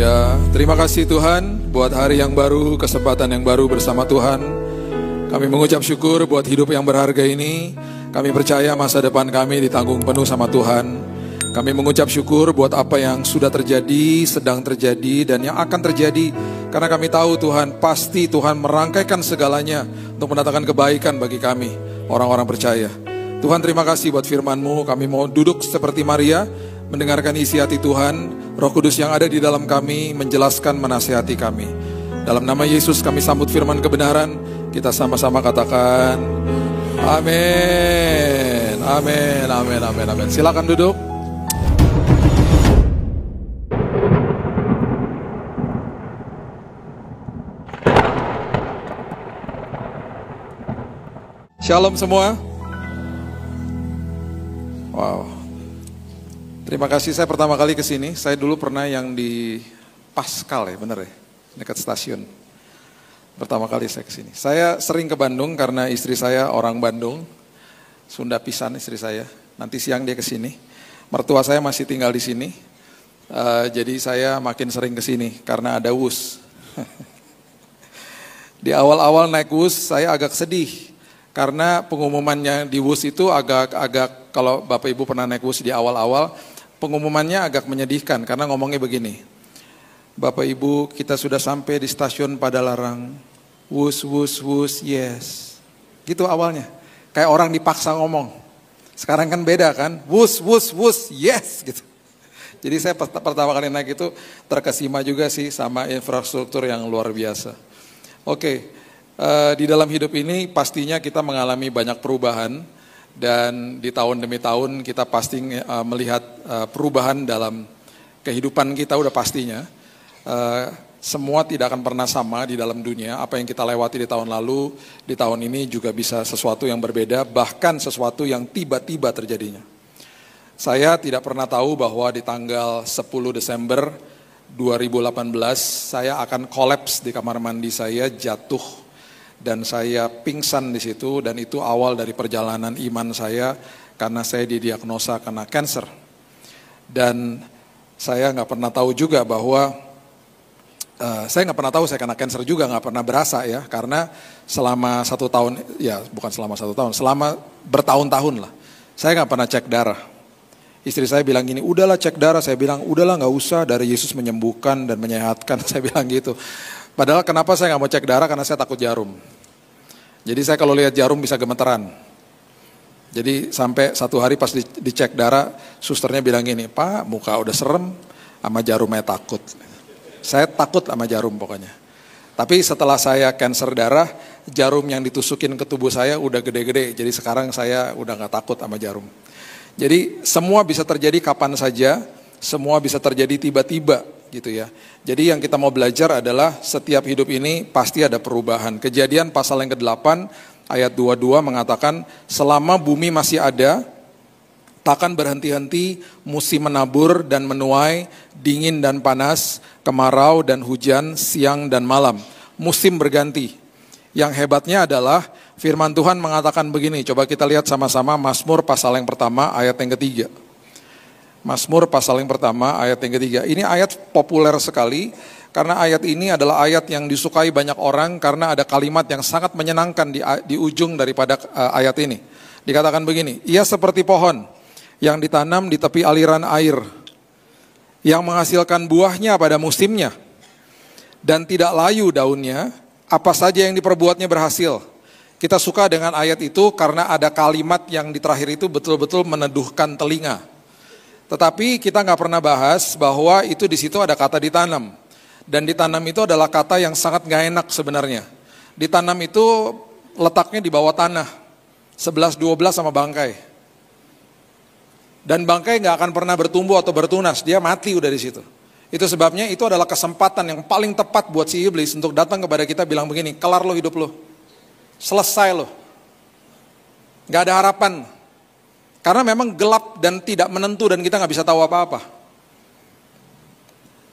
Haleluya. Terima kasih Tuhan buat hari yang baru, kesempatan yang baru bersama Tuhan. Kami mengucap syukur buat hidup yang berharga ini. Kami percaya masa depan kami ditanggung penuh sama Tuhan. Kami mengucap syukur buat apa yang sudah terjadi, sedang terjadi, dan yang akan terjadi. Karena kami tahu Tuhan, pasti Tuhan merangkaikan segalanya untuk mendatangkan kebaikan bagi kami, orang-orang percaya. Tuhan, terima kasih buat firman-Mu. Kami mau duduk seperti Maria, mendengarkan isi hati Tuhan. Roh Kudus yang ada di dalam kami menjelaskan, menasihati kami. Dalam nama Yesus kami sambut firman kebenaran. Kita sama-sama katakan amin. Amin, amin, amin, amin. Silakan duduk. Shalom semua. Wow. Terima kasih, saya pertama kali ke sini. Saya dulu pernah yang di Pascal ya, bener ya, dekat stasiun. Pertama kali saya ke sini. Saya sering ke Bandung karena istri saya orang Bandung. Sunda pisan istri saya. Nanti siang dia ke sini. Mertua saya masih tinggal di sini. Jadi saya makin sering ke sini karena ada WUS. Di awal-awal naik WUS saya agak sedih. Karena pengumumannya di WUS itu agak kalau Bapak Ibu pernah naik WUS di awal-awal, pengumumannya agak menyedihkan karena ngomongnya begini. Bapak Ibu, kita sudah sampai di stasiun Padalarang. WUS, WUS, WUS, yes. Gitu awalnya. Kayak orang dipaksa ngomong. Sekarang kan beda kan? WUS, WUS, WUS, yes gitu. Jadi saya pertama kali naik itu terkesima juga sih sama infrastruktur yang luar biasa. Oke. Di dalam hidup ini pastinya kita mengalami banyak perubahan dan di tahun demi tahun kita pasti melihat perubahan dalam kehidupan kita udah pastinya. Semua tidak akan pernah sama di dalam dunia. Apa yang kita lewati di tahun lalu, di tahun ini juga bisa sesuatu yang berbeda, bahkan sesuatu yang tiba-tiba terjadinya. Saya tidak pernah tahu bahwa di tanggal 10 Desember 2018 saya akan kolaps di kamar mandi saya, jatuh. Dan saya pingsan di situ dan itu awal dari perjalanan iman saya karena saya didiagnosa kena kanker. Dan saya nggak pernah tahu juga bahwa saya nggak pernah tahu saya kena kanker juga, nggak pernah berasa ya karena selama 1 tahun, ya bukan selama 1 tahun, selama bertahun-tahun lah saya nggak pernah cek darah. Istri saya bilang gini, udahlah cek darah. Saya bilang udahlah nggak usah, dari Yesus menyembuhkan dan menyehatkan. Saya bilang gitu. Padahal kenapa saya nggak mau cek darah? Karena saya takut jarum. Jadi saya kalau lihat jarum bisa gemeteran. Jadi sampai 1 hari pas dicek darah, susternya bilang gini, Pak muka udah serem, sama jarumnya takut. Saya takut sama jarum pokoknya. Tapi setelah saya kanker darah, jarum yang ditusukin ke tubuh saya udah gede-gede. Jadi sekarang saya udah nggak takut sama jarum. Jadi semua bisa terjadi kapan saja, semua bisa terjadi tiba-tiba. Gitu ya. Jadi yang kita mau belajar adalah setiap hidup ini pasti ada perubahan. Kejadian pasal yang ke-8 ayat 22 mengatakan selama bumi masih ada, takkan berhenti-henti musim menabur dan menuai, dingin dan panas, kemarau dan hujan, siang dan malam. Musim berganti. Yang hebatnya adalah firman Tuhan mengatakan begini, coba kita lihat sama-sama Mazmur pasal yang pertama ayat yang ketiga. Mazmur pasal yang pertama ayat yang ketiga. Ini ayat populer sekali karena ayat ini adalah ayat yang disukai banyak orang karena ada kalimat yang sangat menyenangkan di ujung daripada ayat ini. Dikatakan begini, ia seperti pohon yang ditanam di tepi aliran air yang menghasilkan buahnya pada musimnya dan tidak layu daunnya, apa saja yang diperbuatnya berhasil. Kita suka dengan ayat itu karena ada kalimat yang di terakhir itu betul-betul meneduhkan telinga. Tetapi kita nggak pernah bahas bahwa itu di situ ada kata ditanam. Dan ditanam itu adalah kata yang sangat nggak enak sebenarnya. Ditanam itu letaknya di bawah tanah. 11-12 sama bangkai. Dan bangkai nggak akan pernah bertumbuh atau bertunas. Dia mati udah di situ. Itu sebabnya itu adalah kesempatan yang paling tepat buat si iblis untuk datang kepada kita bilang begini, kelar lo hidup lo. Selesai lo. Nggak ada harapan. Karena memang gelap dan tidak menentu dan kita nggak bisa tahu apa-apa.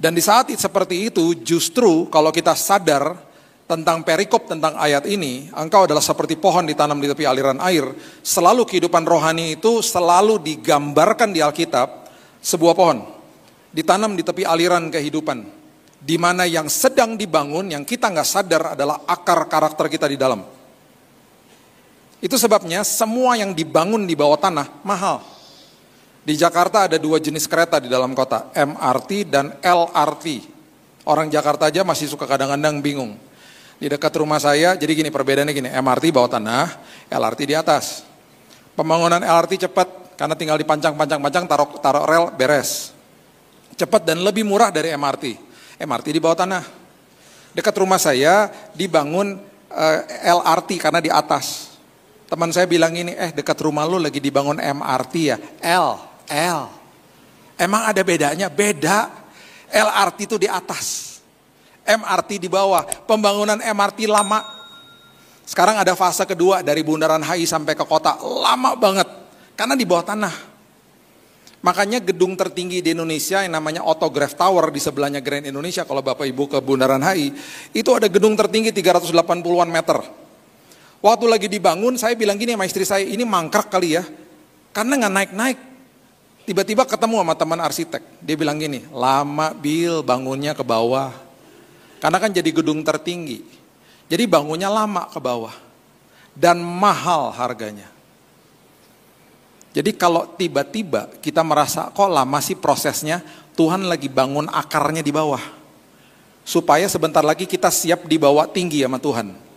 Dan di saat seperti itu justru kalau kita sadar tentang perikop tentang ayat ini, engkau adalah seperti pohon ditanam di tepi aliran air. Selalu kehidupan rohani itu selalu digambarkan di Alkitab sebuah pohon. Ditanam di tepi aliran kehidupan. Di mana yang sedang dibangun, yang kita nggak sadar adalah akar karakter kita di dalam. Itu sebabnya semua yang dibangun di bawah tanah mahal. Di Jakarta ada 2 jenis kereta di dalam kota, MRT dan LRT. Orang Jakarta aja masih suka kadang-kadang bingung. Di dekat rumah saya, jadi gini perbedaannya gini, MRT bawah tanah, LRT di atas. Pembangunan LRT cepat, karena tinggal dipancang-pancang, taruh rel, beres. Cepat dan lebih murah dari MRT. MRT di bawah tanah. Dekat rumah saya dibangun LRT karena di atas. Teman saya bilang ini, dekat rumah lu lagi dibangun MRT ya? L. Emang ada bedanya? Beda. LRT itu di atas. MRT di bawah. Pembangunan MRT lama. Sekarang ada fase kedua dari Bundaran HI sampai ke kota. Lama banget. Karena di bawah tanah. Makanya gedung tertinggi di Indonesia yang namanya Autograph Tower di sebelahnya Grand Indonesia. Kalau Bapak Ibu ke Bundaran HI. Itu ada gedung tertinggi 380-an meter. Waktu lagi dibangun, saya bilang gini sama istri saya, ini mangkrak kali ya. Karena nggak naik-naik. Tiba-tiba ketemu sama teman arsitek. Dia bilang gini, lama Bill bangunnya ke bawah. Karena kan jadi gedung tertinggi. Jadi bangunnya lama ke bawah. Dan mahal harganya. Jadi kalau tiba-tiba kita merasa, kok lama sih prosesnya, Tuhan lagi bangun akarnya di bawah. Supaya sebentar lagi kita siap dibawa tinggi sama Tuhan.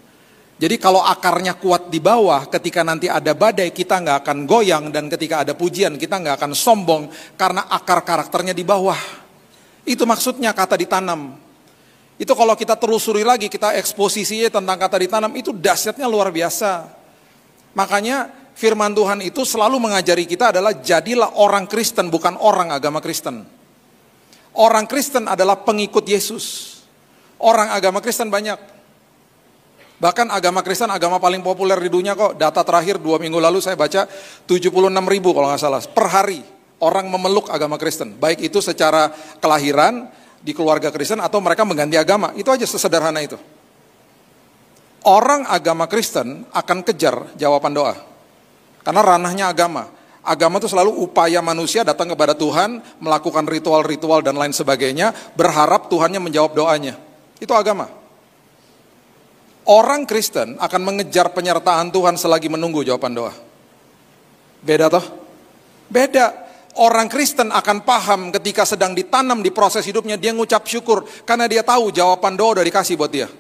Jadi kalau akarnya kuat di bawah, ketika nanti ada badai kita nggak akan goyang, dan ketika ada pujian kita nggak akan sombong, karena akar karakternya di bawah. Itu maksudnya kata ditanam. Itu kalau kita telusuri lagi, kita eksposisinya tentang kata ditanam, itu dahsyatnya luar biasa. Makanya firman Tuhan itu selalu mengajari kita adalah jadilah orang Kristen, bukan orang agama Kristen. Orang Kristen adalah pengikut Yesus. Orang agama Kristen banyak. Bahkan agama Kristen agama paling populer di dunia kok. Data terakhir 2 minggu lalu saya baca 76.000 kalau nggak salah. Per hari orang memeluk agama Kristen. Baik itu secara kelahiran di keluarga Kristen atau mereka mengganti agama. Itu aja sesederhana itu. Orang agama Kristen akan kejar jawaban doa. Karena ranahnya agama. Agama itu selalu upaya manusia datang kepada Tuhan, melakukan ritual-ritual dan lain sebagainya, berharap Tuhannya menjawab doanya. Itu agama. Orang Kristen akan mengejar penyertaan Tuhan selagi menunggu jawaban doa. Beda toh? Beda. Orang Kristen akan paham ketika sedang ditanam di proses hidupnya, dia ngucap syukur. Karena dia tahu jawaban doa udah dikasih buat dia.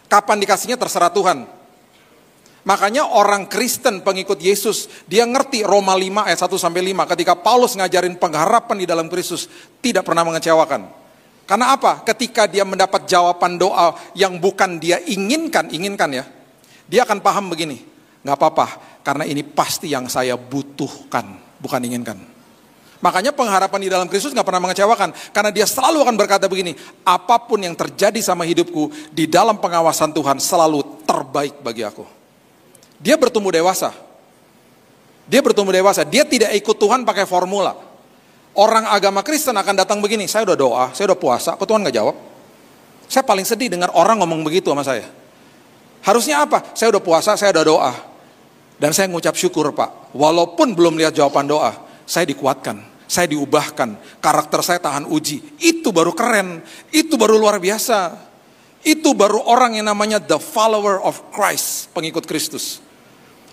Kapan dikasihnya terserah Tuhan. Makanya orang Kristen pengikut Yesus, dia ngerti Roma 5 ayat 1-5. Ketika Paulus ngajarin pengharapan di dalam Kristus, tidak pernah mengecewakan. Karena apa? Ketika dia mendapat jawaban doa yang bukan dia inginkan ya. Dia akan paham begini, gak apa-apa, karena ini pasti yang saya butuhkan, bukan inginkan. Makanya pengharapan di dalam Kristus gak pernah mengecewakan. Karena dia selalu akan berkata begini, apapun yang terjadi sama hidupku, di dalam pengawasan Tuhan selalu terbaik bagi aku. Dia bertumbuh dewasa. Dia tidak ikut Tuhan pakai formula. Orang agama Kristen akan datang begini, saya udah doa, saya udah puasa, kok Tuhan gak jawab? Saya paling sedih dengar orang ngomong begitu sama saya. Harusnya apa? Saya udah puasa, saya udah doa. Dan saya ngucap syukur Pak, walaupun belum lihat jawaban doa, saya dikuatkan, saya diubahkan, karakter saya tahan uji. Itu baru keren, itu baru luar biasa. Itu baru orang yang namanya the follower of Christ, pengikut Kristus.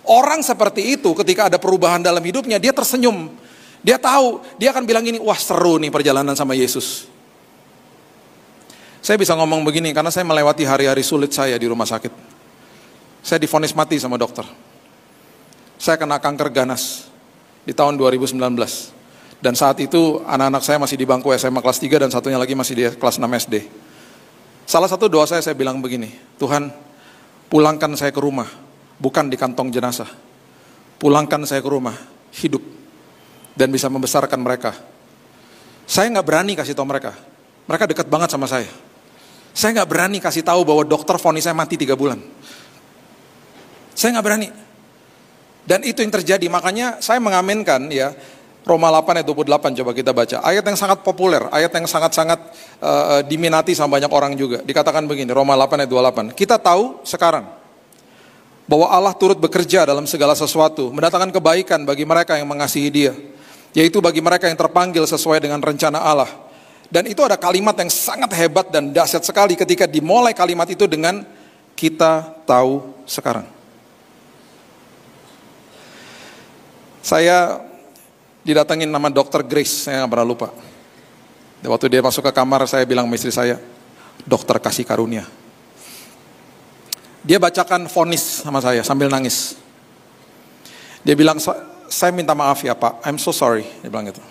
Orang seperti itu ketika ada perubahan dalam hidupnya, dia tersenyum. Dia tahu, dia akan bilang gini, wah seru nih perjalanan sama Yesus. Saya bisa ngomong begini karena saya melewati hari-hari sulit saya di rumah sakit. Saya divonis mati sama dokter. Saya kena kanker ganas di tahun 2019. Dan saat itu anak-anak saya masih di bangku SMA kelas 3 dan satunya lagi masih di kelas 6 SD. Salah satu doa saya bilang begini, Tuhan pulangkan saya ke rumah, bukan di kantong jenazah. Pulangkan saya ke rumah, hidup. Dan bisa membesarkan mereka. Saya gak berani kasih tahu mereka. Mereka dekat banget sama saya. Saya gak berani kasih tahu bahwa dokter vonis saya mati 3 bulan. Saya gak berani. Dan itu yang terjadi. Makanya saya mengaminkan ya, Roma 8 ayat 28 coba kita baca. Ayat yang sangat populer. Ayat yang sangat-sangat diminati sama banyak orang juga. Dikatakan begini, Roma 8 ayat 28. Kita tahu sekarang bahwa Allah turut bekerja dalam segala sesuatu, mendatangkan kebaikan bagi mereka yang mengasihi Dia, yaitu bagi mereka yang terpanggil sesuai dengan rencana Allah. Dan itu ada kalimat yang sangat hebat dan dahsyat sekali ketika dimulai kalimat itu dengan kita tahu sekarang. Saya didatengin nama Dr. Grace, saya nggak pernah lupa. Dan waktu dia masuk ke kamar, saya bilang sama istri saya, dokter kasih karunia. Dia bacakan vonis sama saya sambil nangis. Dia bilang, saya minta maaf ya Pak, I'm so sorry. Dia bilang gitu.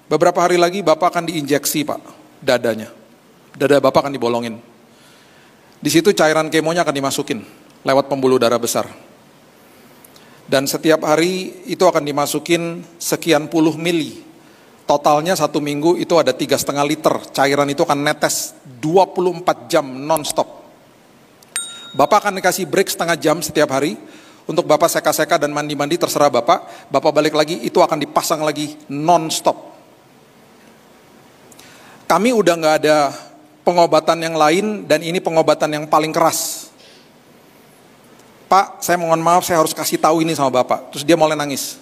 Beberapa hari lagi Bapak akan diinjeksi Pak, dadanya. Dada Bapak akan dibolongin. Di situ cairan kemonya akan dimasukin lewat pembuluh darah besar. Dan setiap hari itu akan dimasukin sekian puluh mili. Totalnya 1 minggu itu ada 3,5 liter. Cairan itu akan netes 24 jam non-stop. Bapak akan dikasih break setengah jam setiap hari. Untuk Bapak seka-seka dan mandi-mandi terserah Bapak. Bapak balik lagi itu akan dipasang lagi non-stop. Kami udah gak ada pengobatan yang lain dan ini pengobatan yang paling keras. Pak, saya mohon maaf, saya harus kasih tahu ini sama Bapak. Terus dia mulai nangis.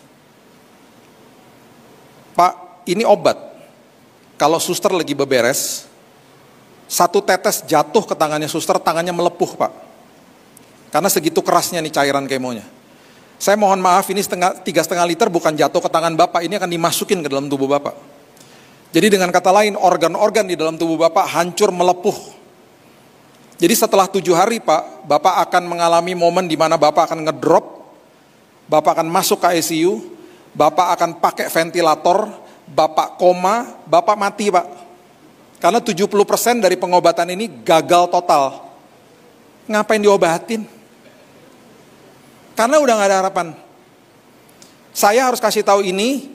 Pak, ini obat. Kalau suster lagi beberes, 1 tetes jatuh ke tangannya suster, tangannya melepuh Pak. Karena segitu kerasnya nih cairan kemonya. Saya mohon maaf, ini 3,5 liter bukan jatuh ke tangan Bapak, ini akan dimasukin ke dalam tubuh Bapak. Jadi dengan kata lain, organ-organ di dalam tubuh Bapak hancur melepuh. Jadi setelah 7 hari Pak, Bapak akan mengalami momen di mana Bapak akan ngedrop, Bapak akan masuk ke ICU, Bapak akan pakai ventilator, Bapak koma, Bapak mati Pak. Karena 70% dari pengobatan ini gagal total. Ngapain diobatin? Karena udah gak ada harapan. Saya harus kasih tahu ini,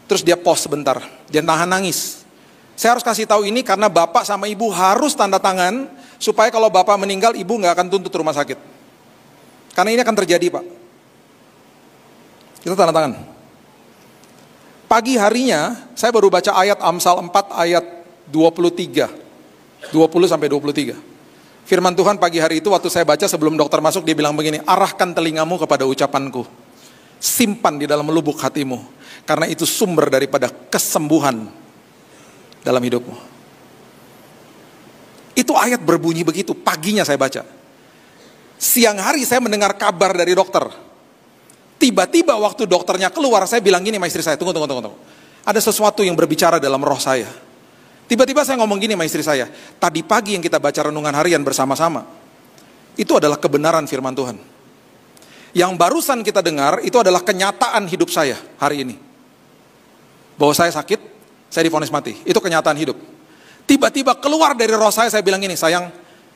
terus dia pause sebentar, dia tahan nangis. Saya harus kasih tahu ini karena Bapak sama Ibu harus tanda tangan, supaya kalau Bapak meninggal, Ibu gak akan tuntut rumah sakit. Karena ini akan terjadi Pak. Kita tanda tangan. Pagi harinya, saya baru baca ayat Amsal 4 ayat 23. 20 sampai 23. Firman Tuhan pagi hari itu waktu saya baca sebelum dokter masuk, dia bilang begini, arahkan telingamu kepada ucapanku. Simpan di dalam lubuk hatimu. Karena itu sumber daripada kesembuhan dalam hidupmu. Itu ayat berbunyi begitu, paginya saya baca. Siang hari saya mendengar kabar dari dokter. Tiba-tiba waktu dokternya keluar, saya bilang gini sama istri saya, tunggu. Ada sesuatu yang berbicara dalam roh saya. Tiba-tiba saya ngomong gini sama istri saya, tadi pagi yang kita baca renungan harian bersama-sama, itu adalah kebenaran firman Tuhan. Yang barusan kita dengar, itu adalah kenyataan hidup saya hari ini. Bahwa saya sakit, saya divonis mati. Itu kenyataan hidup. Tiba-tiba keluar dari roh saya bilang gini, sayang,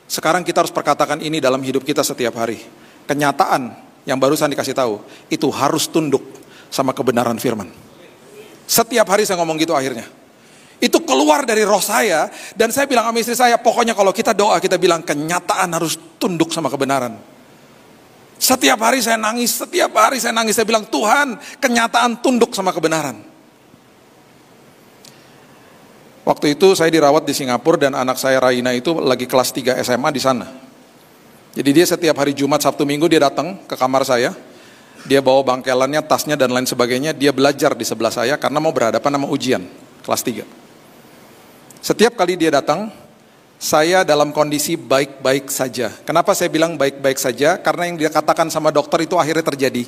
sekarang kita harus perkatakan ini dalam hidup kita setiap hari. Kenyataan yang barusan dikasih tahu, itu harus tunduk sama kebenaran firman. Setiap hari saya ngomong gitu akhirnya. Itu keluar dari roh saya, dan saya bilang sama istri saya, pokoknya kalau kita doa, kita bilang kenyataan harus tunduk sama kebenaran. Setiap hari saya nangis, saya bilang Tuhan, kenyataan tunduk sama kebenaran. Waktu itu saya dirawat di Singapura dan anak saya Raina itu lagi kelas 3 SMA di sana. Jadi dia setiap hari Jumat, Sabtu, Minggu dia datang ke kamar saya. Dia bawa bangkelannya, tasnya dan lain sebagainya. Dia belajar di sebelah saya karena mau berhadapan sama ujian kelas 3. Setiap kali dia datang, saya dalam kondisi baik-baik saja. Kenapa saya bilang baik-baik saja? Karena yang dia katakan sama dokter itu akhirnya terjadi.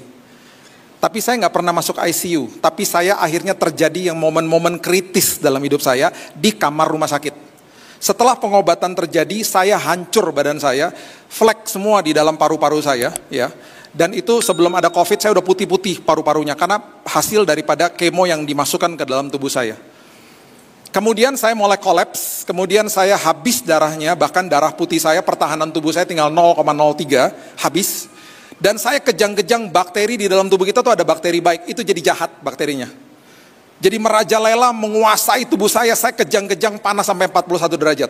Tapi saya nggak pernah masuk ICU. Tapi saya akhirnya terjadi yang momen-momen kritis dalam hidup saya di kamar rumah sakit. Setelah pengobatan terjadi, saya hancur badan saya, flek semua di dalam paru-paru saya, ya. Dan itu sebelum ada COVID saya udah putih-putih paru-parunya karena hasil daripada kemo yang dimasukkan ke dalam tubuh saya. Kemudian saya mulai kolaps, kemudian saya habis darahnya, bahkan darah putih saya, pertahanan tubuh saya tinggal 0,03, habis. Dan saya kejang-kejang bakteri di dalam tubuh kita tuh ada bakteri baik, itu jadi jahat bakterinya. Jadi merajalela menguasai tubuh saya kejang-kejang panas sampai 41 derajat.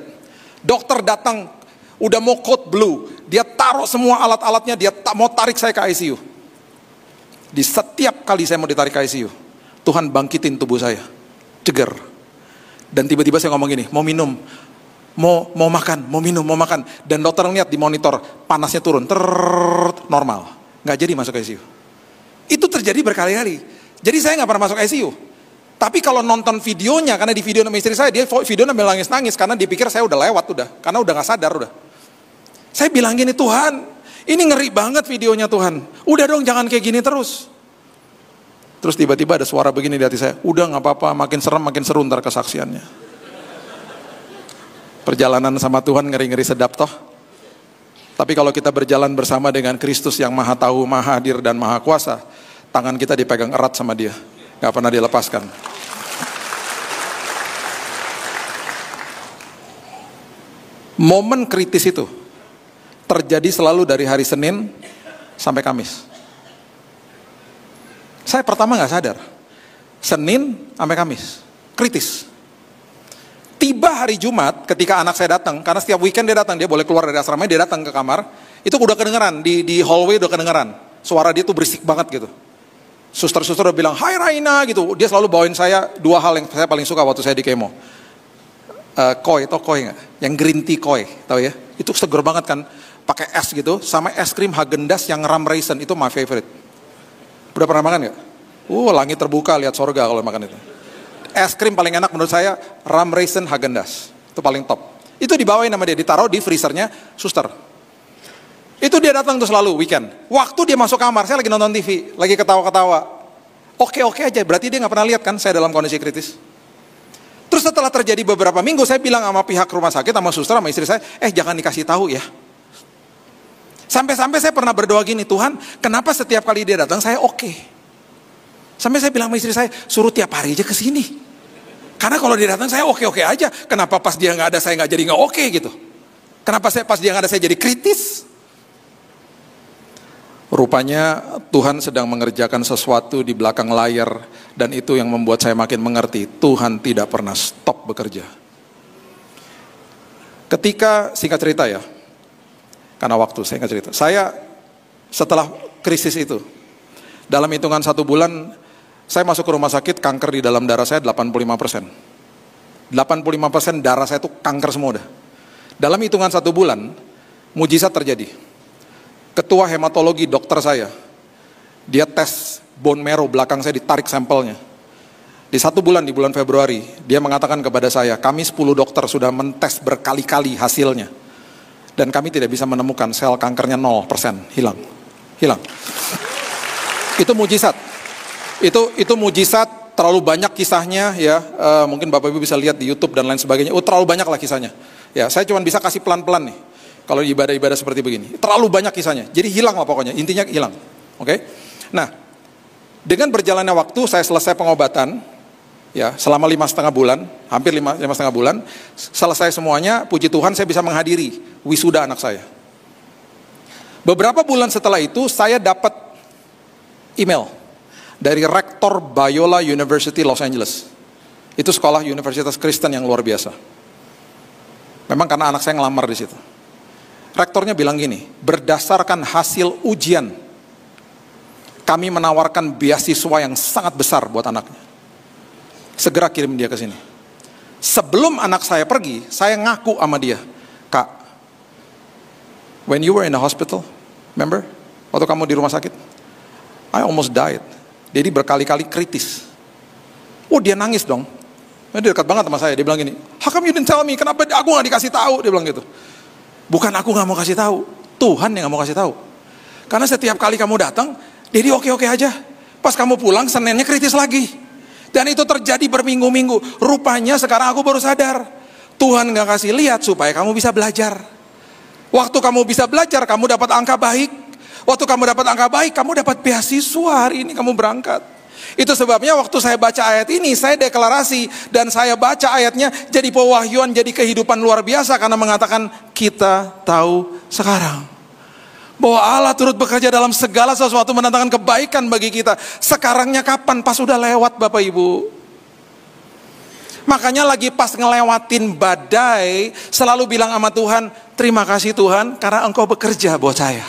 Dokter datang, udah mau code blue, dia taruh semua alat-alatnya, dia mau tarik saya ke ICU. Di setiap kali saya mau ditarik ke ICU, Tuhan bangkitin tubuh saya, ceger. Dan tiba-tiba saya ngomong gini, mau minum, mau makan, mau minum, mau makan. Dan dokter ngeliat di monitor, panasnya turun, normal. Gak jadi masuk ICU. Itu terjadi berkali-kali. Jadi saya gak pernah masuk ICU. Tapi kalau nonton videonya, karena di video sama istri saya, dia video sambil nangis-nangis, karena dia pikir saya udah lewat udah, karena udah gak sadar udah. Saya bilang gini, Tuhan, ini ngeri banget videonya Tuhan. Udah dong, jangan kayak gini terus. Terus tiba-tiba ada suara begini di hati saya, udah gak apa-apa, makin serem makin seru ntar kesaksiannya. Perjalanan sama Tuhan ngeri-ngeri sedap toh. Tapi kalau kita berjalan bersama dengan Kristus yang maha tahu, maha hadir, dan maha kuasa, tangan kita dipegang erat sama dia. Gak pernah dilepaskan. Momen kritis itu terjadi selalu dari hari Senin sampai Kamis. Saya pertama gak sadar. Senin sampai Kamis. Kritis. Tiba hari Jumat ketika anak saya datang, karena setiap weekend dia datang, dia boleh keluar dari asrama, dia datang ke kamar, itu udah kedengeran, di hallway udah kedengeran. Suara dia tuh berisik banget gitu. Suster-suster udah bilang, hai Raina gitu. Dia selalu bawain saya dua hal yang saya paling suka waktu saya di kemo. Koi, tau koi gak? Yang green tea koi, tau ya? Itu seger banget kan, pakai es gitu, sama es krim Häagen-Dazs yang ram raisin, itu my favorite. Udah pernah makan gak? Langit terbuka, lihat sorga kalau makan itu. Es krim paling enak menurut saya, ram raisin Häagen-Dazs, itu paling top. Itu dibawain sama dia, ditaruh di freezernya suster. Itu dia datang tuh selalu weekend. Waktu dia masuk kamar, saya lagi nonton TV, lagi ketawa-ketawa. Oke aja, berarti dia gak pernah lihat kan saya dalam kondisi kritis. Terus setelah terjadi beberapa minggu, saya bilang sama pihak rumah sakit, sama suster, sama istri saya, jangan dikasih tahu ya. Sampai-sampai saya pernah berdoa gini, Tuhan, kenapa setiap kali dia datang saya oke? Sampai saya bilang sama istri saya, suruh tiap hari aja ke sini. Karena kalau dia datang saya oke aja. Kenapa pas dia gak ada saya gak jadi gak oke gitu? Kenapa pas dia gak ada saya jadi kritis? Rupanya Tuhan sedang mengerjakan sesuatu di belakang layar, dan itu yang membuat saya makin mengerti Tuhan tidak pernah stop bekerja. Ketika, singkat cerita ya, karena waktu singkat cerita, saya setelah krisis itu, dalam hitungan 1 bulan saya masuk ke rumah sakit, kanker di dalam darah saya 85%. 85% darah saya itu kanker semua udah. Dalam hitungan 1 bulan, mujizat terjadi. Ketua hematologi dokter saya, dia tes bone marrow belakang saya, ditarik sampelnya. Di 1 bulan, di bulan Februari, dia mengatakan kepada saya, kami 10 dokter sudah mentes berkali-kali hasilnya. Dan kami tidak bisa menemukan sel kankernya 0%, hilang. Itu mujizat. Itu mujizat, terlalu banyak kisahnya ya. Mungkin Bapak Ibu bisa lihat di YouTube dan lain sebagainya. Terlalu banyak lah kisahnya. Ya, saya cuma bisa kasih pelan-pelan nih. Kalau ibadah-ibadah seperti begini, terlalu banyak kisahnya. Jadi hilang lah pokoknya, intinya hilang. Oke? Nah, dengan berjalannya waktu, saya selesai pengobatan, ya selama 5,5 bulan, hampir 5,5 bulan, selesai semuanya, puji Tuhan saya bisa menghadiri wisuda anak saya. Beberapa bulan setelah itu, saya dapat email dari Rektor Biola University Los Angeles. Itu sekolah universitas Kristen yang luar biasa. Memang karena anak saya ngelamar di situ. Rektornya bilang gini, berdasarkan hasil ujian, kami menawarkan beasiswa yang sangat besar buat anaknya. Segera kirim dia ke sini. Sebelum anak saya pergi, saya ngaku sama dia, Kak, when you were in the hospital, remember? Waktu kamu di rumah sakit, I almost died. Jadi berkali-kali kritis. Dia nangis dong. Dia dekat banget sama saya, dia bilang gini, how come you didn't tell me, kenapa aku gak dikasih tahu? Dia bilang gitu. Bukan aku gak mau kasih tahu, Tuhan yang gak mau kasih tahu. Karena setiap kali kamu datang, Dedi oke aja. Pas kamu pulang, Seninnya kritis lagi. Dan itu terjadi berminggu-minggu. Rupanya sekarang aku baru sadar, Tuhan gak kasih lihat supaya kamu bisa belajar. Waktu kamu bisa belajar, kamu dapat angka baik. Waktu kamu dapat angka baik, kamu dapat beasiswa, hari ini kamu berangkat. Itu sebabnya waktu saya baca ayat ini, saya deklarasi dan saya baca ayatnya jadi pewahyuan, jadi kehidupan luar biasa, karena mengatakan kita tahu sekarang bahwa Allah turut bekerja dalam segala sesuatu mendatangkan kebaikan bagi kita. Sekarangnya kapan? Pas udah lewat Bapak Ibu. Makanya lagi pas ngelewatin badai, selalu bilang sama Tuhan, terima kasih Tuhan karena Engkau bekerja buat saya.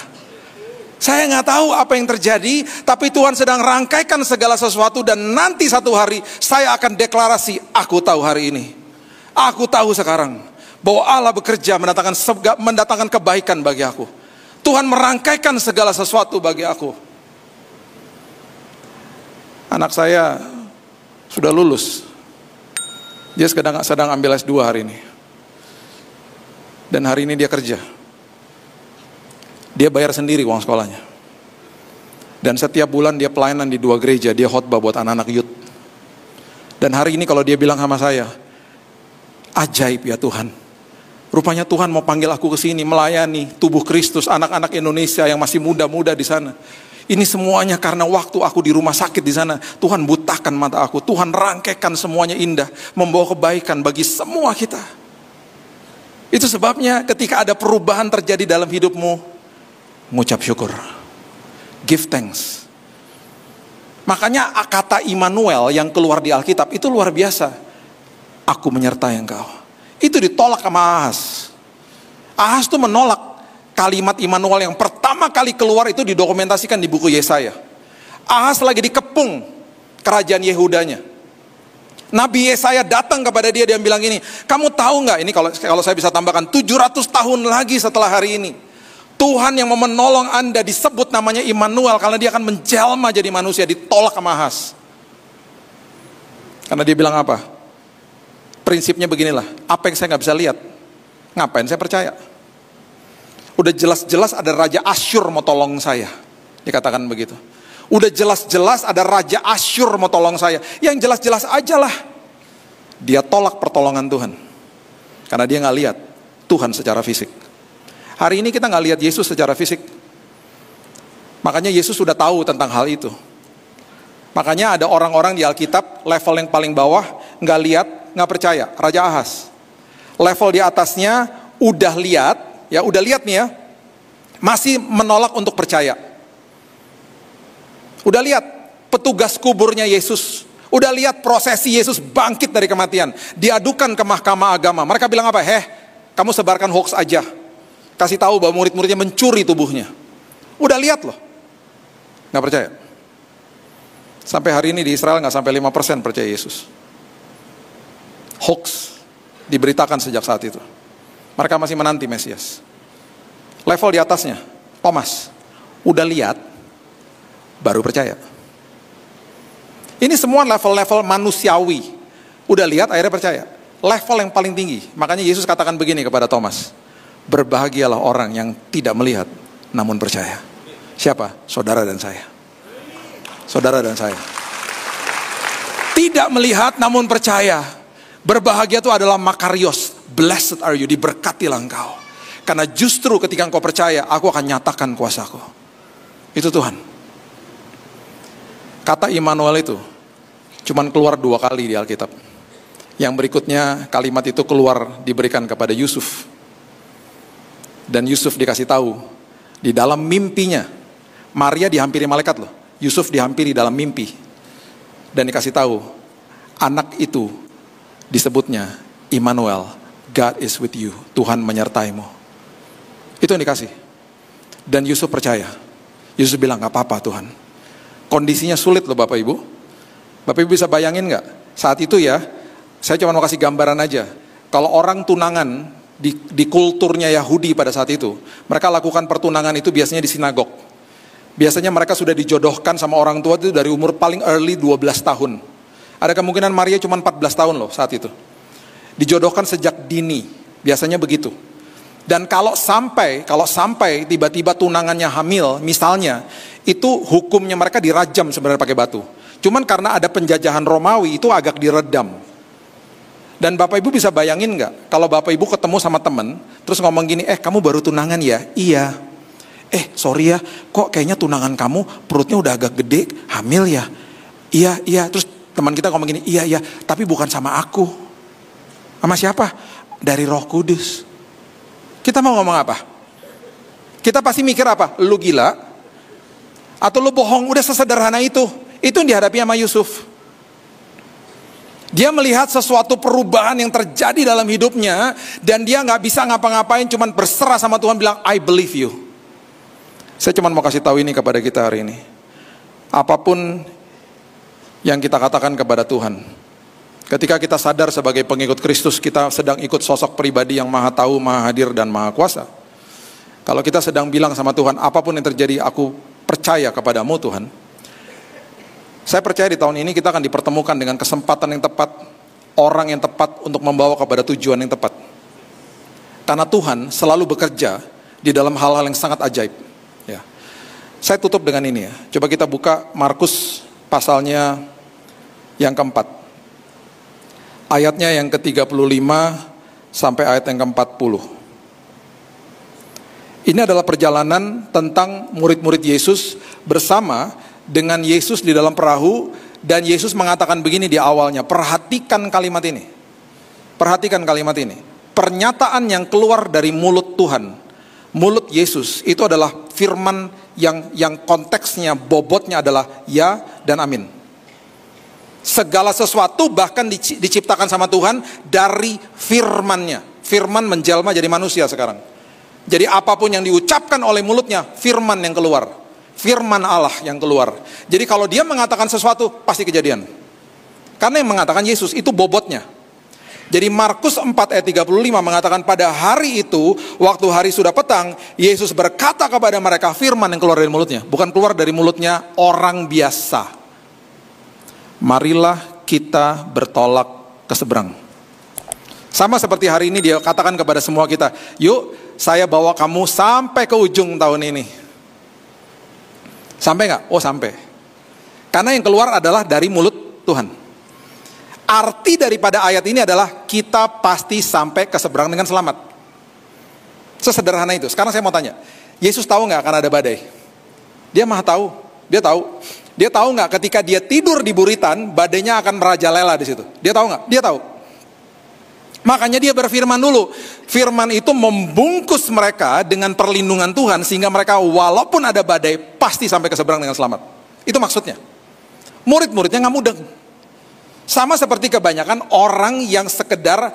Saya nggak tahu apa yang terjadi, tapi Tuhan sedang rangkaikan segala sesuatu, dan nanti satu hari saya akan deklarasi, aku tahu hari ini. Aku tahu sekarang bahwa Allah bekerja mendatangkan kebaikan bagi aku. Tuhan merangkaikan segala sesuatu bagi aku. Anak saya sudah lulus. Dia sedang ambil S2 hari ini. Dan hari ini dia kerja. Dia bayar sendiri uang sekolahnya. Dan setiap bulan dia pelayanan di 2 gereja, dia khotbah buat anak-anak youth. Dan hari ini kalau dia bilang sama saya, ajaib ya Tuhan. Rupanya Tuhan mau panggil aku ke sini melayani tubuh Kristus, anak-anak Indonesia yang masih muda-muda di sana. Ini semuanya karena waktu aku di rumah sakit di sana, Tuhan butakan mata aku, Tuhan rangkaikan semuanya indah, membawa kebaikan bagi semua kita. Itu sebabnya ketika ada perubahan terjadi dalam hidupmu, mengucap syukur, give thanks. Makanya kata Immanuel yang keluar di Alkitab itu luar biasa. Aku menyertai engkau. Itu ditolak sama Ahaz. Ahaz tuh menolak kalimat Immanuel yang pertama kali keluar, itu didokumentasikan di buku Yesaya. Ahaz lagi dikepung kerajaan Yehudanya. Nabi Yesaya datang kepada dia dan bilang gini, kamu tahu nggak, ini kalau saya bisa tambahkan, 700 tahun lagi setelah hari ini, Tuhan yang mau menolong Anda disebut namanya Immanuel, karena dia akan menjelma jadi manusia. Ditolak sama Ahaz. Karena dia bilang apa? Prinsipnya beginilah, apa yang saya nggak bisa lihat, ngapain saya percaya? Udah jelas-jelas ada Raja Asyur mau tolong saya. Dikatakan begitu. Udah jelas-jelas ada Raja Asyur mau tolong saya. Yang jelas-jelas aja lah. Dia tolak pertolongan Tuhan. Karena dia gak lihat Tuhan secara fisik. Hari ini kita gak lihat Yesus secara fisik. Makanya Yesus sudah tahu tentang hal itu. Makanya ada orang-orang di Alkitab level yang paling bawah, gak lihat, gak percaya. Raja Ahaz. Level di atasnya udah lihat, ya udah lihat nih ya, masih menolak untuk percaya. Udah lihat petugas kuburnya Yesus, udah lihat prosesi Yesus bangkit dari kematian, diadukan ke mahkamah agama. Mereka bilang apa? Kamu sebarkan hoax aja, kasih tahu bahwa murid-muridnya mencuri tubuhnya. Udah lihat loh, nggak percaya. Sampai hari ini di Israel nggak sampai 5% percaya Yesus. Hoax diberitakan sejak saat itu. Mereka masih menanti Mesias. Level di atasnya, Thomas, udah lihat, baru percaya. Ini semua level-level manusiawi. Udah lihat, akhirnya percaya. Level yang paling tinggi. Makanya Yesus katakan begini kepada Thomas, berbahagialah orang yang tidak melihat, namun percaya. Siapa? Saudara dan saya. Saudara dan saya. Tidak melihat, namun percaya. Berbahagia itu adalah makarios. Blessed are you, diberkatilah engkau. Karena justru ketika engkau percaya, aku akan nyatakan kuasaku. Itu Tuhan. Kata Immanuel itu cuman keluar 2 kali di Alkitab. Yang berikutnya kalimat itu keluar diberikan kepada Yusuf. Dan Yusuf dikasih tahu di dalam mimpinya. Maria dihampiri malaikat loh. Yusuf dihampiri dalam mimpi. Dan dikasih tahu anak itu disebutnya Immanuel. God is with you. Tuhan menyertaimu. Itu yang dikasih. Dan Yusuf percaya. Yusuf bilang, gak apa-apa Tuhan. Kondisinya sulit loh Bapak Ibu. Bapak Ibu bisa bayangin gak? Saat itu ya, saya cuma mau kasih gambaran aja. Kalau orang tunangan di kulturnya Yahudi pada saat itu, mereka lakukan pertunangan itu biasanya di sinagog. Biasanya mereka sudah dijodohkan sama orang tua itu dari umur paling early 12 tahun. Ada kemungkinan Maria cuma 14 tahun loh saat itu. Dijodohkan sejak dini, biasanya begitu. Dan kalau sampai tiba-tiba tunangannya hamil, misalnya, itu hukumnya mereka dirajam sebenarnya pakai batu. Cuman karena ada penjajahan Romawi, itu agak diredam. Dan Bapak Ibu bisa bayangin nggak, kalau Bapak Ibu ketemu sama temen, terus ngomong gini, kamu baru tunangan ya? Iya. Sorry ya, kok kayaknya tunangan kamu perutnya udah agak gede, hamil ya? Iya. Terus teman kita ngomong gini, iya, tapi bukan sama aku. Sama siapa? Dari Roh Kudus. Kita mau ngomong apa? Kita pasti mikir apa? Lu gila? Atau lu bohong? Udah sesederhana itu. Itu yang dihadapi sama Yusuf. Dia melihat sesuatu perubahan yang terjadi dalam hidupnya. Dan dia gak bisa ngapa-ngapain, cuman berserah sama Tuhan, bilang, I believe you. Saya cuma mau kasih tahu ini kepada kita hari ini. Apapun yang kita katakan kepada Tuhan, ketika kita sadar sebagai pengikut Kristus, kita sedang ikut sosok pribadi yang maha tahu, maha hadir, dan maha kuasa. Kalau kita sedang bilang sama Tuhan, apapun yang terjadi, aku percaya kepadamu Tuhan. Saya percaya di tahun ini kita akan dipertemukan dengan kesempatan yang tepat, orang yang tepat untuk membawa kepada tujuan yang tepat. Karena Tuhan selalu bekerja di dalam hal-hal yang sangat ajaib. Ya. Saya tutup dengan ini ya. Coba kita buka Markus pasalnya yang keempat. Ayatnya yang ke-35 sampai ayat yang ke-40. Ini adalah perjalanan tentang murid-murid Yesus bersama dengan Yesus di dalam perahu, dan Yesus mengatakan begini di awalnya, perhatikan kalimat ini. Perhatikan kalimat ini. Pernyataan yang keluar dari mulut Tuhan, mulut Yesus, itu adalah firman yang konteksnya, bobotnya adalah ya dan amin. Segala sesuatu bahkan diciptakan sama Tuhan dari firman-Nya. Firman menjelma jadi manusia sekarang. Jadi apapun yang diucapkan oleh mulutnya, firman yang keluar. Firman Allah yang keluar. Jadi kalau dia mengatakan sesuatu, pasti kejadian. Karena yang mengatakan Yesus, itu bobotnya. Jadi Markus 4 ayat 35 mengatakan pada hari itu, waktu hari sudah petang, Yesus berkata kepada mereka, firman yang keluar dari mulutnya. Bukan keluar dari mulutnya orang biasa. Marilah kita bertolak ke seberang. Sama seperti hari ini dia katakan kepada semua kita, yuk saya bawa kamu sampai ke ujung tahun ini. Sampai nggak? Oh sampai. Karena yang keluar adalah dari mulut Tuhan. Arti daripada ayat ini adalah kita pasti sampai ke seberang dengan selamat. Sesederhana itu. Sekarang saya mau tanya, Yesus tahu nggak akan ada badai? Dia maha tahu. Dia tahu. Dia tahu nggak ketika dia tidur di buritan, badainya akan merajalela di situ? Dia tahu nggak? Dia tahu. Makanya dia berfirman dulu. Firman itu membungkus mereka dengan perlindungan Tuhan, sehingga mereka walaupun ada badai, pasti sampai ke seberang dengan selamat. Itu maksudnya. Murid-muridnya nggak mudeng. Sama seperti kebanyakan orang yang sekedar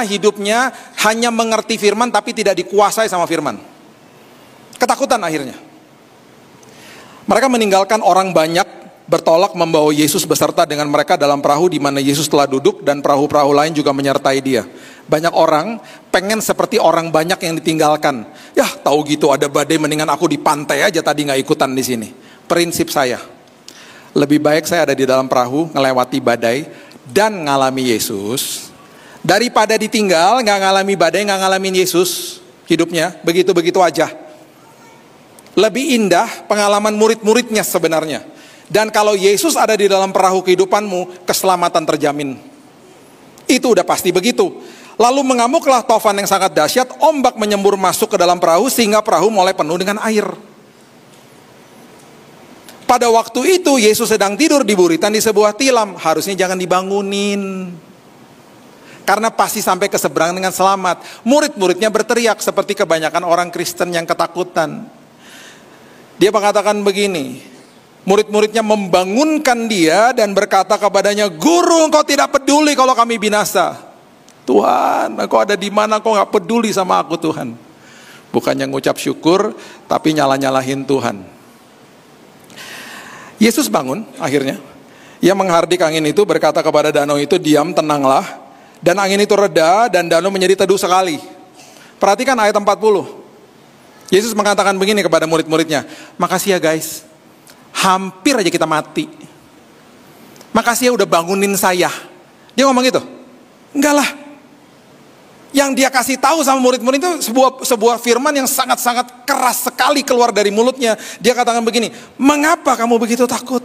hidupnya hanya mengerti firman, tapi tidak dikuasai sama firman. Ketakutan akhirnya. Mereka meninggalkan orang banyak, bertolak membawa Yesus beserta dengan mereka dalam perahu di mana Yesus telah duduk, dan perahu-perahu lain juga menyertai dia. Banyak orang pengen seperti orang banyak yang ditinggalkan. Ya tahu gitu ada badai, mendingan aku di pantai aja tadi nggak ikutan di sini. Prinsip saya, lebih baik saya ada di dalam perahu ngelewati badai dan ngalami Yesus daripada ditinggal nggak ngalami badai, nggak ngalamin Yesus hidupnya begitu-begitu aja. Lebih indah pengalaman murid-muridnya sebenarnya. Dan kalau Yesus ada di dalam perahu kehidupanmu, keselamatan terjamin. Itu udah pasti begitu. Lalu mengamuklah tofan yang sangat dahsyat, ombak menyembur masuk ke dalam perahu sehingga perahu mulai penuh dengan air. Pada waktu itu Yesus sedang tidur di buritan di sebuah tilam. Harusnya jangan dibangunin. Karena pasti sampai ke seberang dengan selamat. Murid-muridnya berteriak seperti kebanyakan orang Kristen yang ketakutan. Dia mengatakan begini. Murid-muridnya membangunkan dia dan berkata kepadanya, Guru, engkau tidak peduli kalau kami binasa. Tuhan, engkau ada di mana, engkau gak peduli sama aku Tuhan. Bukannya ngucap syukur, tapi nyalah-nyalahin Tuhan. Yesus bangun akhirnya. Ia menghardik angin itu, berkata kepada danau itu, diam, tenanglah. Dan angin itu reda dan danau menjadi teduh sekali. Perhatikan ayat 40. Yesus mengatakan begini kepada murid-muridnya, makasih ya guys. Hampir aja kita mati. Makasih ya udah bangunin saya. Dia ngomong gitu? Enggak lah. Yang dia kasih tahu sama murid-murid itu sebuah firman yang sangat-sangat keras sekali keluar dari mulutnya. Dia katakan begini, mengapa kamu begitu takut?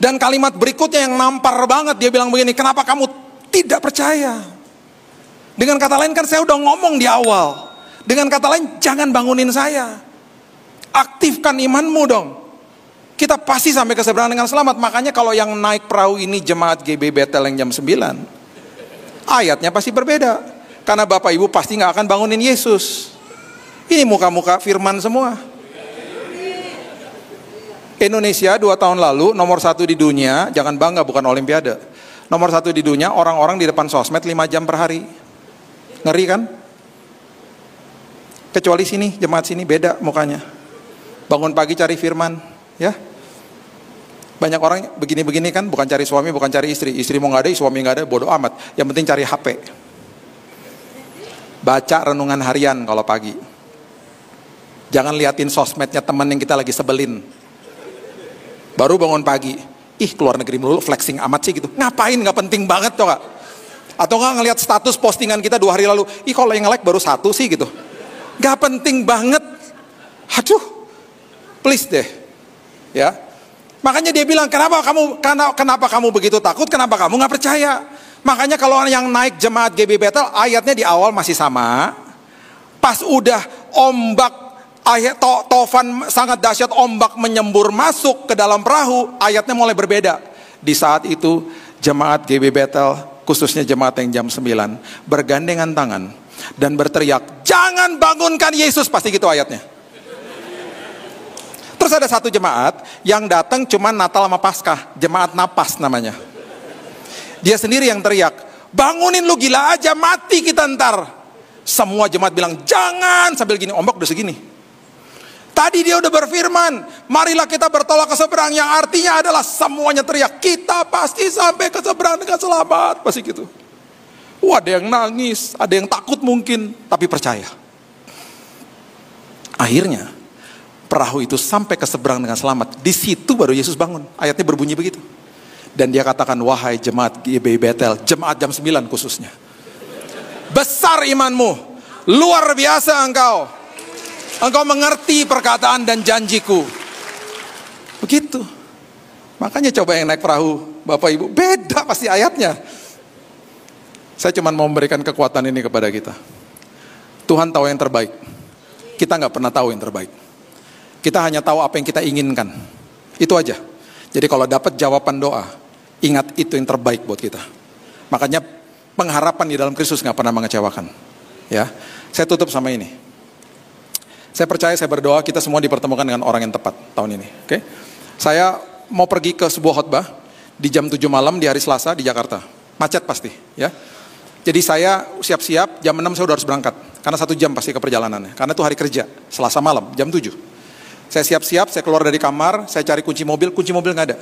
Dan kalimat berikutnya yang nampar banget, dia bilang begini, kenapa kamu tidak percaya? Dengan kata lain kan saya udah ngomong di awal. Dengan kata lain jangan bangunin saya. Aktifkan imanmu dong. Kita pasti sampai ke seberang dengan selamat. Makanya kalau yang naik perahu ini jemaat GB Betel yang jam 9, ayatnya pasti berbeda. Karena Bapak Ibu pasti gak akan bangunin Yesus. Ini muka-muka firman semua. Indonesia 2 tahun lalu nomor 1 di dunia, jangan bangga bukan olimpiade. Nomor 1 di dunia orang-orang di depan sosmed 5 jam per hari. Ngeri kan? Kecuali sini, jemaat sini beda mukanya. Bangun pagi cari firman. Ya, banyak orang begini-begini kan, bukan cari suami, bukan cari istri. Istri mau nggak ada, suami nggak ada, bodoh amat. Yang penting cari HP. Baca renungan harian kalau pagi. Jangan liatin sosmednya teman yang kita lagi sebelin. Baru bangun pagi, keluar negeri melulu, flexing amat sih gitu. Ngapain, gak penting banget tuh gak? Atau gak ngelihat status postingan kita 2 hari lalu, kalau yang nge-like baru 1 sih gitu. Gak penting banget. Aduh, please deh. Ya. Makanya dia bilang, kenapa kamu begitu takut, kenapa kamu gak percaya? Makanya kalau yang naik jemaat GB Bethel, ayatnya di awal masih sama. Pas udah ombak, tofan sangat dahsyat, ombak menyembur masuk ke dalam perahu, ayatnya mulai berbeda. Di saat itu jemaat GB Bethel, khususnya jemaat yang jam 9, bergandengan tangan dan berteriak, jangan bangunkan Yesus, pasti gitu ayatnya. Terus ada satu jemaat yang datang cuma Natal sama Paskah, jemaat napas namanya. Dia sendiri yang teriak, bangunin lu, gila aja, mati kita ntar. Semua jemaat bilang jangan, sambil gini, ombak udah segini. Tadi dia udah berfirman, marilah kita bertolak ke seberang, yang artinya adalah semuanya teriak, kita pasti sampai ke seberang dengan selamat, pasti gitu. Ada yang nangis, ada yang takut mungkin, tapi percaya. Akhirnya perahu itu sampai ke seberang dengan selamat. Di situ baru Yesus bangun. Ayatnya berbunyi begitu. Dan dia katakan, wahai jemaat GB Bethel, jemaat jam 9 khususnya, besar imanmu, luar biasa engkau. Engkau mengerti perkataan dan janjiku. Begitu. Makanya coba yang naik perahu, Bapak Ibu, beda pasti ayatnya. Saya cuma mau memberikan kekuatan ini kepada kita. Tuhan tahu yang terbaik. Kita nggak pernah tahu yang terbaik. Kita hanya tahu apa yang kita inginkan. Itu aja. Jadi kalau dapat jawaban doa, ingat itu yang terbaik buat kita. Makanya pengharapan di dalam Kristus nggak pernah mengecewakan. Ya, saya tutup sama ini. Saya percaya, saya berdoa kita semua dipertemukan dengan orang yang tepat tahun ini. Oke? Saya mau pergi ke sebuah khotbah di jam 7 malam di hari Selasa di Jakarta. Macet pasti, ya. Jadi saya siap-siap, jam 6 saya udah harus berangkat. Karena 1 jam pasti ke perjalanannya. Karena itu hari kerja, Selasa malam, jam 7. Saya siap-siap, saya keluar dari kamar, saya cari kunci mobil nggak ada.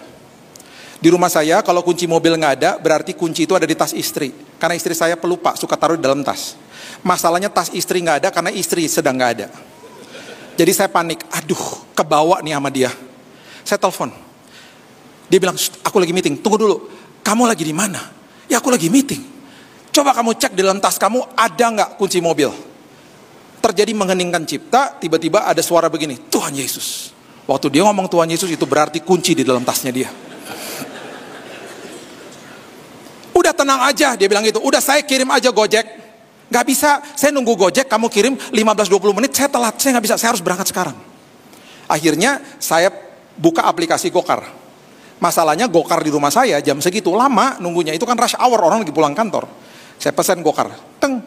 Di rumah saya, kalau kunci mobil nggak ada, berarti kunci itu ada di tas istri. Karena istri saya pelupa, suka taruh di dalam tas. Masalahnya tas istri nggak ada, karena istri sedang nggak ada. Jadi saya panik, aduh, kebawa nih sama dia. Saya telepon. Dia bilang, aku lagi meeting, tunggu dulu. Kamu lagi di mana? Ya aku lagi meeting. Coba kamu cek di dalam tas kamu, ada nggak kunci mobil? Terjadi mengheningkan cipta, tiba-tiba ada suara begini, Tuhan Yesus. Waktu dia ngomong Tuhan Yesus, itu berarti kunci di dalam tasnya dia. Udah tenang aja, dia bilang gitu. Udah saya kirim aja Gojek. Gak bisa, saya nunggu Gojek, kamu kirim 15-20 menit, saya telat, saya gak bisa, saya harus berangkat sekarang. Akhirnya saya buka aplikasi Gokar. Masalahnya Gokar di rumah saya jam segitu lama nunggunya, itu kan rush hour, orang lagi pulang kantor. Saya pesan Gokar,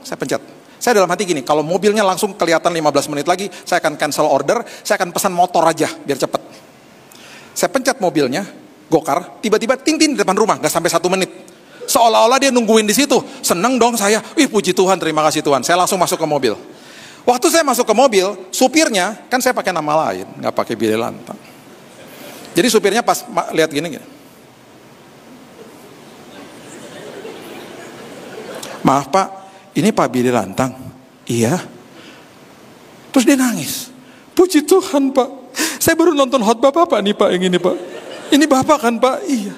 saya pencet. Saya dalam hati gini, kalau mobilnya langsung kelihatan 15 menit lagi, saya akan cancel order, saya akan pesan motor aja, biar cepet. Saya pencet mobilnya, Gokar, tiba-tiba ting-ting di depan rumah, gak sampai 1 menit. Seolah-olah dia nungguin di situ. Seneng dong saya. Puji Tuhan, terima kasih Tuhan. Saya langsung masuk ke mobil. Waktu saya masuk ke mobil, supirnya, kan saya pakai nama lain, nggak pakai Billy Lantang. Jadi supirnya pas lihat gini. Maaf Pak, ini Pak Billy Lantang. Iya. Terus dia nangis. Puji Tuhan Pak. Saya baru nonton khotbah Bapak nih Pak, yang ini Pak. Ini Bapak kan Pak? Iya.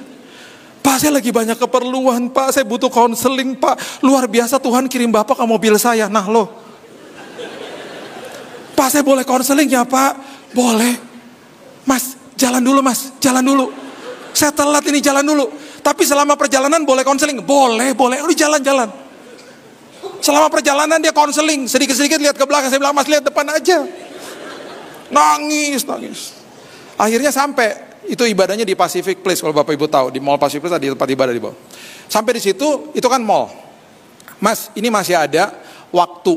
Pak, saya lagi banyak keperluan Pak, saya butuh konseling Pak. Luar biasa Tuhan kirim Bapak ke mobil saya. Nah loh, Pak saya boleh konseling ya Pak? Boleh. Mas, jalan dulu Mas, jalan dulu. Saya telat ini, jalan dulu. Tapi selama perjalanan boleh konseling? Boleh. Udah jalan-jalan. Selama perjalanan dia konseling, sedikit-sedikit lihat ke belakang. Saya bilang, Mas lihat depan aja. Nangis. Akhirnya sampai. Itu ibadahnya di Pacific Place, kalau Bapak Ibu tahu, di Mall Pacific Place ada tempat ibadah di bawah. Sampai di situ, itu kan mall. Mas, ini masih ada waktu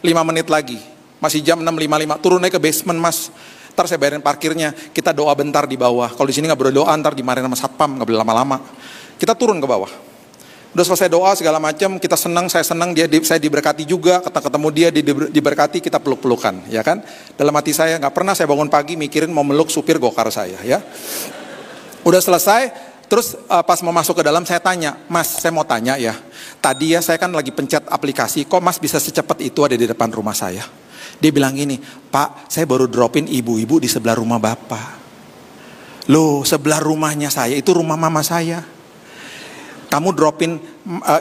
5 menit lagi. Masih jam 6.55, turun naik ke basement Mas. Ntar saya bayarin parkirnya, kita doa bentar di bawah. Kalau di sini nggak boleh doa, ntar dimarahin sama satpam, nggak boleh lama-lama. Kita turun ke bawah. Udah selesai doa segala macam, kita senang, saya senang, saya diberkati juga, ketemu dia diberkati, kita peluk-pelukan, ya kan? Dalam hati saya nggak pernah saya bangun pagi mikirin mau meluk supir Gokar saya, ya. Udah selesai, terus pas mau masuk ke dalam saya tanya, Mas, saya mau tanya ya. Tadi ya saya kan lagi pencet aplikasi, kok Mas bisa secepat itu ada di depan rumah saya? Dia bilang gini, Pak, saya baru dropin ibu-ibu di sebelah rumah Bapak. Loh, sebelah rumahnya saya itu rumah mama saya. Kamu dropin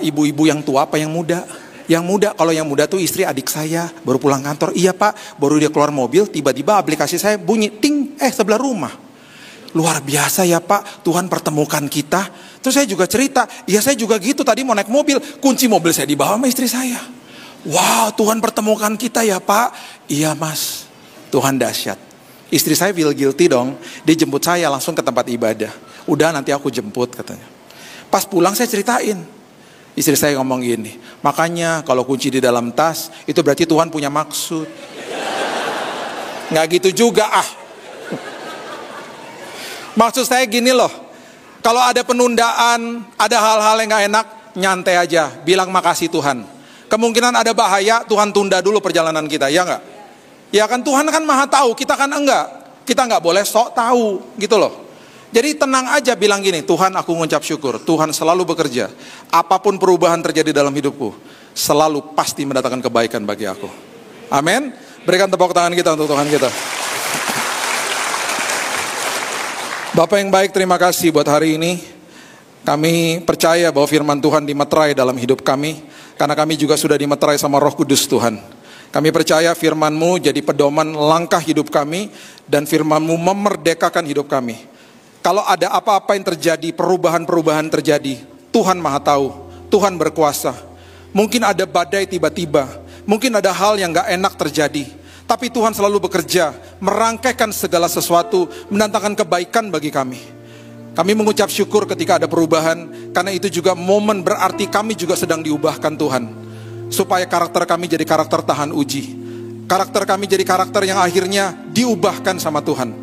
ibu-ibu yang tua apa yang muda? Yang muda, kalau yang muda tuh istri adik saya, baru pulang kantor. Iya pak, baru dia keluar mobil, tiba-tiba aplikasi saya bunyi, ting, sebelah rumah. Luar biasa ya pak, Tuhan pertemukan kita. Terus saya juga cerita, iya saya juga gitu, tadi mau naik mobil, kunci mobil saya dibawa sama istri saya. Wow, Tuhan pertemukan kita ya pak. Iya mas, Tuhan dahsyat. Istri saya feel guilty dong, dia jemput saya langsung ke tempat ibadah. Udah nanti aku jemput katanya. Pas pulang saya ceritain. Istri saya ngomong gini, makanya kalau kunci di dalam tas, itu berarti Tuhan punya maksud. Nggak gitu juga Maksud saya gini loh, kalau ada penundaan, ada hal-hal yang gak enak, nyantai aja, bilang makasih Tuhan. Kemungkinan ada bahaya, Tuhan tunda dulu perjalanan kita, ya nggak? Ya kan Tuhan kan maha tahu, kita kan enggak. Kita nggak boleh sok tahu, gitu loh. Jadi tenang aja bilang gini, Tuhan aku mengucap syukur, Tuhan selalu bekerja. Apapun perubahan terjadi dalam hidupku, selalu pasti mendatangkan kebaikan bagi aku. Amin. Berikan tepuk tangan kita untuk Tuhan kita. Bapak yang baik, terima kasih buat hari ini. Kami percaya bahwa firman Tuhan dimeterai dalam hidup kami, karena kami juga sudah dimeterai sama Roh Kudus Tuhan. Kami percaya firman-Mu jadi pedoman langkah hidup kami, dan firman-Mu memerdekakan hidup kami. Kalau ada apa-apa yang terjadi, perubahan-perubahan terjadi, Tuhan maha tahu, Tuhan berkuasa. Mungkin ada badai tiba-tiba, mungkin ada hal yang gak enak terjadi, tapi Tuhan selalu bekerja, merangkaikan segala sesuatu, mendatangkan kebaikan bagi kami. Kami mengucap syukur ketika ada perubahan, karena itu juga momen berarti kami juga sedang diubahkan Tuhan. Supaya karakter kami jadi karakter tahan uji. Karakter kami jadi karakter yang akhirnya diubahkan sama Tuhan.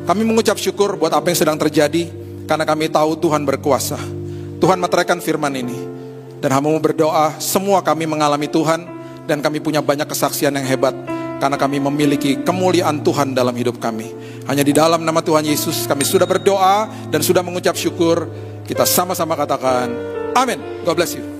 Kami mengucap syukur buat apa yang sedang terjadi, karena kami tahu Tuhan berkuasa. Tuhan meteraikan firman ini. Dan hamba-Mu berdoa, semua kami mengalami Tuhan, dan kami punya banyak kesaksian yang hebat, karena kami memiliki kemuliaan Tuhan dalam hidup kami. Hanya di dalam nama Tuhan Yesus kami sudah berdoa dan sudah mengucap syukur. Kita sama-sama katakan, amin. God bless you.